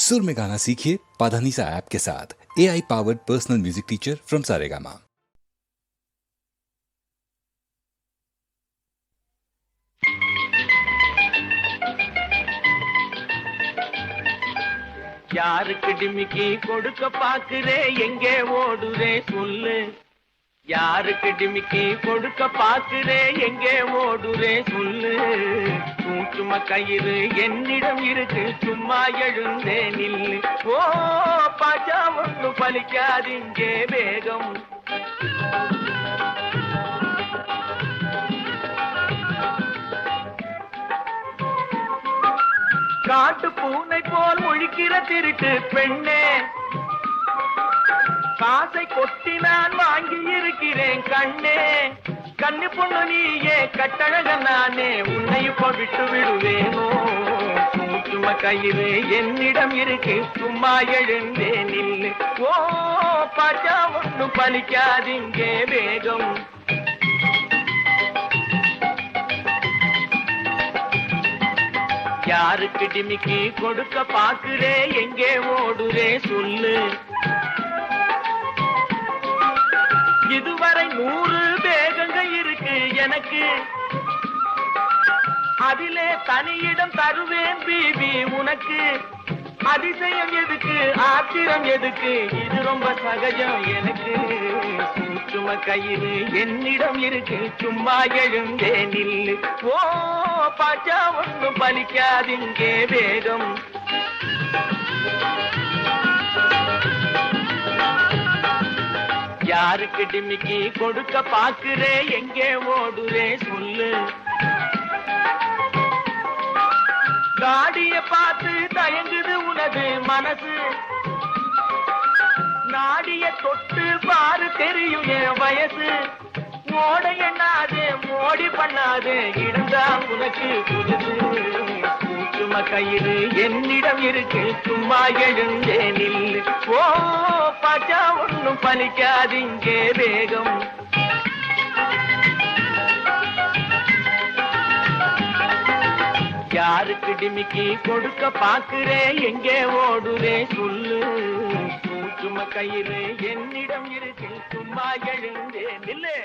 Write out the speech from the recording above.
सुर में गाना सीखिए पाधानीसा ऐप के साथ। AI powered personal music teacher from Saregama. யாருக்கு டிமிக்கி கொடுக்க பாக்குறே எங்கே ஓடுறே சொல்லு. யாருக்கு டிமிக்கி கொடுக்க பாக்குறே எங்கே ஓடுறே சொல்லு. சும்மா கயிறு என்னிடம் இருக்கு சும்மா எழுந்தே நில்லு. ஓ பாச்சா ஒண்ணு பலிக்காதிங்கே வேகம். காட்டு பூனை போல் முழிக்கிற திருட்டு பெண்ணே, காசை கொட்டி நான் வாங்கி இருக்கிறேன் கண்ணே. கண்ணு பொண்ணு நீயே கட்டழக நானே உன்னை இப்போ விட்டு விடுவேனோ. சும்மா கயிறு என்னிடம் இருக்கு சும்மா எழுந்தே நில்லு. ஓ பாச்சா ஒண்ணு பலிக்காதிங்கே வேகம். யாருக்கு டிமிக்கி கொடுக்க பாக்குறே எங்கே ஓடுறே சொல்லு. இதுவரை 100 வேகங்க இருக்கு எனக்கு, அதிலே தனியிடம் தருவேன் பிபி உனக்கு. அதிசயம் எதுக்கு ஆத்திரம் எதுக்கு, இது ரொம்ப சகஜம் எனக்கு. சும்மா கயிறு என்னிடம் இருக்கு சும்மா எழுந்தே நில்லு. ஓ பாச்சா ஒண்ணு பலிக்காதிங்கே வேகம். யாருக்கு டிமிக்கி கொடுக்க பாக்குறே எங்கே ஓடுறே சொல்லு. காடிய பார்த்து தயங்குது உனது மனசு, நாடிய தொட்டு பாரு தெரியும் என் வயசு. ஓட எண்ணாது மோடி பண்ணாது இடம்தான் உனக்கு புதுசு. சும்மா கயிறு என்னிடம் இருக்கு சும்மா எழுந்தே நில்லு. ஓ பாச்சா ஒண்ணும் பலிக்காதிங்கே வேகம். யாருக்கு டிமிக்கி கொடுக்க பாக்குறே எங்கே ஓடுறே சொல்லு. சும்மா கயிறு என்னிடம் இருக்கு சும்மா எழுந்தே நில்லு.